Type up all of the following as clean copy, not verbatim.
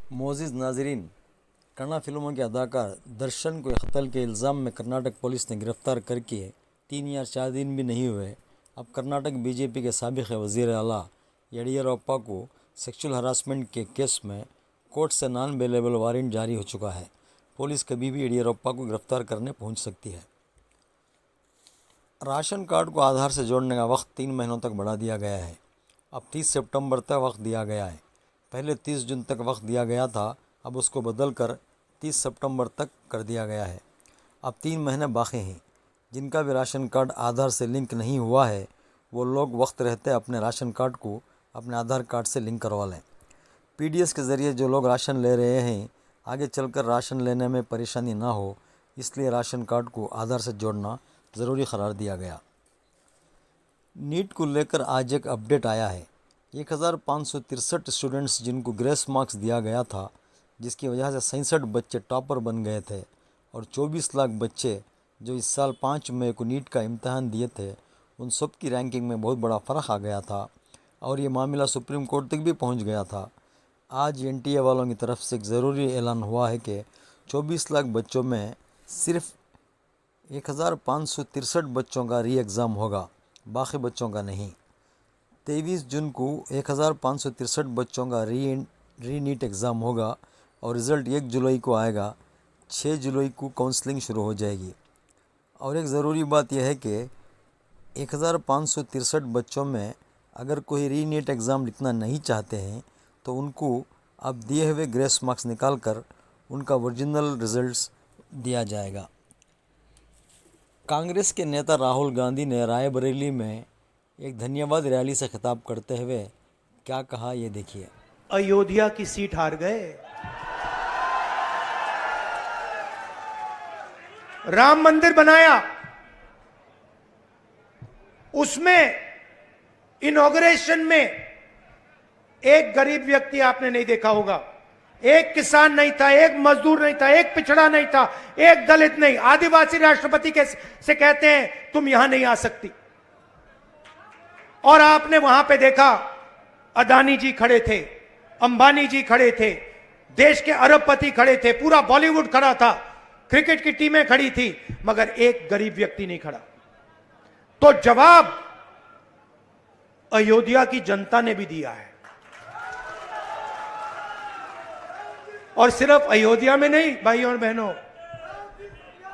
मोअज़्ज़िज़ नाज़रीन, कन्नड़ फिल्मों के अदाकार दर्शन को कत्ल के इल्ज़ाम में कर्नाटक पुलिस ने गिरफ़्तार करके 3 या 4 दिन भी नहीं हुए। अब कर्नाटक बीजेपी के साबिक़ वज़ीर आला येडियूरप्पा को सेक्सुअल हरासमेंट के केस में कोर्ट से नॉन बेलेबल वारंट जारी हो चुका है। पुलिस कभी भी येडियूरप्पा को गिरफ़्तार करने पहुंच सकती है। राशन कार्ड को आधार से जोड़ने का वक्त 3 महीनों तक बढ़ा दिया गया है। अब 30 सितंबर तक वक्त दिया गया है। पहले 30 जून तक वक्त दिया गया था, अब उसको बदलकर 30 सितंबर तक कर दिया गया है। अब 3 महीने बाकी हैं। जिनका भी राशन कार्ड आधार से लिंक नहीं हुआ है वो लोग वक्त रहते अपने राशन कार्ड को अपने आधार कार्ड से लिंक करवा लें। पीडीएस के ज़रिए जो लोग राशन ले रहे हैं, आगे चलकर राशन लेने में परेशानी ना हो, इसलिए राशन कार्ड को आधार से जोड़ना ज़रूरी करार दिया गया। नीट को लेकर आज एक अपडेट आया है। 1563 स्टूडेंट्स जिनको ग्रेस मार्क्स दिया गया था, जिसकी वजह से 67 बच्चे टॉपर बन गए थे और 24 लाख बच्चे जो इस साल 5 मई को नीट का इम्तहान दिए थे, उन सब की रैंकिंग में बहुत बड़ा फ़र्क आ गया था और ये मामला सुप्रीम कोर्ट तक भी पहुंच गया था। आज एनटीए वालों की तरफ से एक ज़रूरी ऐलान हुआ है कि 24 लाख बच्चों में सिर्फ 1563 बच्चों का री एग्ज़ाम होगा, बाकी बच्चों का नहीं। 23 जून को 1563 बच्चों का री नीट एग्ज़ाम होगा और रिज़ल्ट 1 जुलाई को आएगा। 6 जुलाई को काउंसलिंग शुरू हो जाएगी। और एक ज़रूरी बात यह है कि 1563 बच्चों में अगर कोई री नीट एग्ज़ाम लिखना नहीं चाहते हैं तो उनको अब दिए हुए ग्रेस मार्क्स निकाल कर उनका ओरिजिनल रिज़ल्ट्स दिया जाएगा। कांग्रेस के नेता राहुल गांधी ने रायबरेली में एक धन्यवाद रैली से खिताब करते हुए क्या कहा, ये देखिए। अयोध्या की सीट हार गए, राम मंदिर बनाया, उसमें इनॉग्रेशन में एक गरीब व्यक्ति आपने नहीं देखा होगा, एक किसान नहीं था, एक मजदूर नहीं था, एक पिछड़ा नहीं था, एक दलित नहीं, आदिवासी राष्ट्रपति से कहते हैं तुम यहां नहीं आ सकती। और आपने वहां पे देखा अदानी जी खड़े थे, अंबानी जी खड़े थे, देश के अरबपति खड़े थे, पूरा बॉलीवुड खड़ा था, क्रिकेट की टीमें खड़ी थी, मगर एक गरीब व्यक्ति नहीं खड़ा। तो जवाब अयोध्या की जनता ने भी दिया है। और सिर्फ अयोध्या में नहीं भाइयों और बहनों,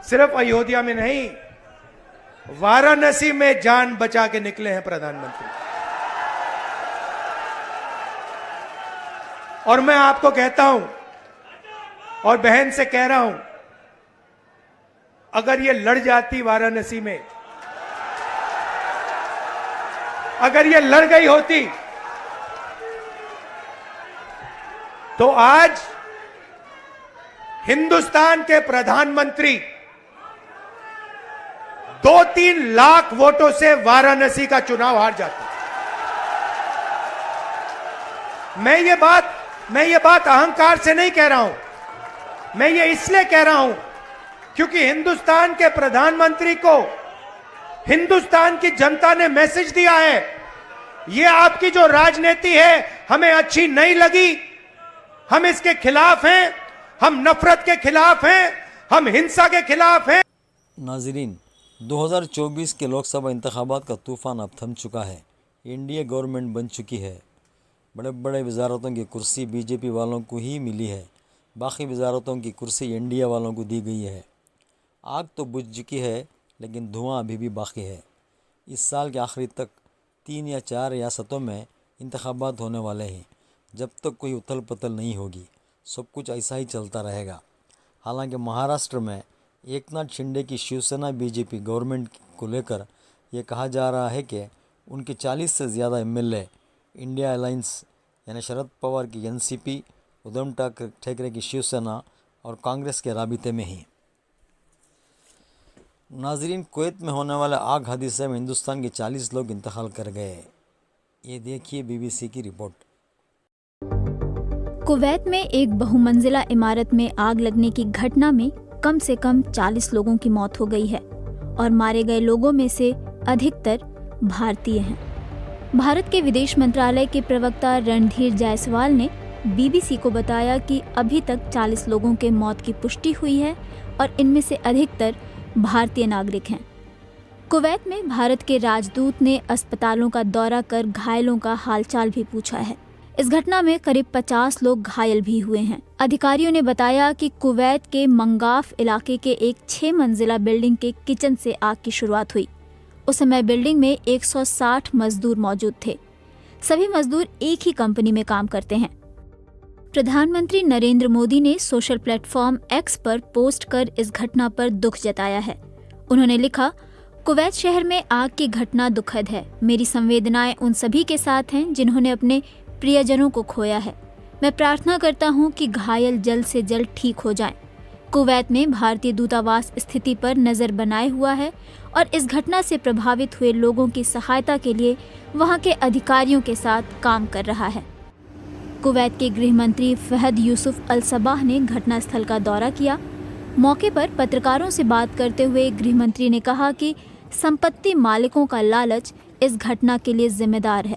सिर्फ अयोध्या में नहीं, वाराणसी में जान बचा के निकले हैं प्रधानमंत्री। और मैं आपको कहता हूं और बहन से कह रहा हूं, अगर ये लड़ जाती वाराणसी में, अगर ये लड़ गई होती तो आज हिंदुस्तान के प्रधानमंत्री 2-3 लाख वोटों से वाराणसी का चुनाव हार जाते। मैं ये बात अहंकार से नहीं कह रहा हूं, मैं ये इसलिए कह रहा हूं क्योंकि हिंदुस्तान के प्रधानमंत्री को हिंदुस्तान की जनता ने मैसेज दिया है, ये आपकी जो राजनीति है हमें अच्छी नहीं लगी, हम इसके खिलाफ हैं, हम नफरत के खिलाफ हैं, हम हिंसा के खिलाफ हैं। नाज़रीन, 2024 के लोकसभा इंतखाबात का तूफ़ान अब थम चुका है। एनडीए गवर्नमेंट बन चुकी है। बड़े बड़े वजारतों की कुर्सी बीजेपी वालों को ही मिली है, बाकी वजारतों की कुर्सी एनडीए वालों को दी गई है। आग तो बुझ चुकी है लेकिन धुआं अभी भी बाकी है। इस साल के आखिरी तक 3 या 4 रियासतों में इंतखाबात होने वाले हैं। जब तक कोई उथल पुथल नहीं होगी सब कुछ ऐसा ही चलता रहेगा। हालांकि महाराष्ट्र में एकनाथ शिंदे की शिवसेना बीजेपी गवर्नमेंट को लेकर ये कहा जा रहा है कि उनके 40 से ज़्यादा एमएलए इंडिया अलायंस यानी शरद पवार की एनसीपी, उद्धव ठाकरे की शिवसेना और कांग्रेस के राबिते में ही। नाजरीन, कुवैत में होने वाले आग हादसे में हिंदुस्तान के 40 लोग इंतकाल कर गए। ये देखिए बीबीसी की रिपोर्ट। कुवैत में एक बहुमंजिला इमारत में आग लगने की घटना में कम से कम 40 लोगों की मौत हो गई है और मारे गए लोगों में से अधिकतर भारतीय हैं। भारत के विदेश मंत्रालय के प्रवक्ता रणधीर जायसवाल ने बीबीसी को बताया कि अभी तक 40 लोगों के मौत की पुष्टि हुई है और इनमें से अधिकतर भारतीय नागरिक हैं। कुवैत में भारत के राजदूत ने अस्पतालों का दौरा कर घायलों का हालचाल भी पूछा है। इस घटना में करीब 50 लोग घायल भी हुए हैं। अधिकारियों ने बताया कि कुवैत के मंगाफ इलाके के एक 6 मंजिला बिल्डिंग के किचन से आग की शुरुआत हुई। उस समय बिल्डिंग में 160 मजदूर मौजूद थे। सभी मजदूर एक ही कंपनी में काम करते हैं। प्रधानमंत्री नरेंद्र मोदी ने सोशल प्लेटफॉर्म एक्स पर पोस्ट कर इस घटना पर दुख जताया है। उन्होंने लिखा, कुवैत शहर में आग की घटना दुखद है। मेरी संवेदनाएं उन सभी के साथ हैं जिन्होंने अपने प्रियजनों को खोया है। मैं प्रार्थना करता हूं कि घायल जल्द से जल्द ठीक हो जाएं। कुवैत में भारतीय दूतावास स्थिति पर नजर बनाए हुआ है और इस घटना से प्रभावित हुए लोगों की सहायता के लिए वहां के अधिकारियों के साथ काम कर रहा है। कुवैत के गृह मंत्री फहद यूसुफ अल सबाह ने घटनास्थल का दौरा किया। मौके पर पत्रकारों से बात करते हुए गृह मंत्री ने कहा कि संपत्ति मालिकों का लालच इस घटना के लिए जिम्मेदार है।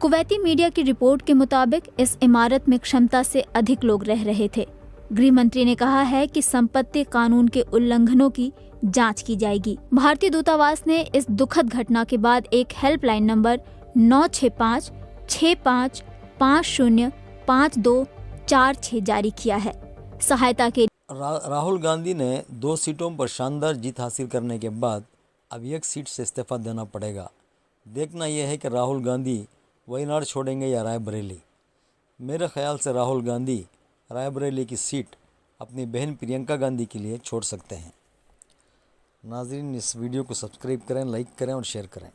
कुवैती मीडिया की रिपोर्ट के मुताबिक इस इमारत में क्षमता से अधिक लोग रह रहे थे। गृह मंत्री ने कहा है कि संपत्ति कानून के उल्लंघनों की जांच की जाएगी। भारतीय दूतावास ने इस दुखद घटना के बाद एक हेल्पलाइन नंबर 965-6550-5246 जारी किया है। सहायता के राहुल गांधी ने 2 सीटों पर शानदार जीत हासिल करने के बाद अब 1 सीट से इस्तीफा देना पड़ेगा। देखना यह है कि राहुल गांधी वायनाड छोड़ेंगे या रायबरेली। मेरे ख्याल से राहुल गांधी रायबरेली की सीट अपनी बहन प्रियंका गांधी के लिए छोड़ सकते हैं। नाज़रीन, इस वीडियो को सब्सक्राइब करें, लाइक करें और शेयर करें।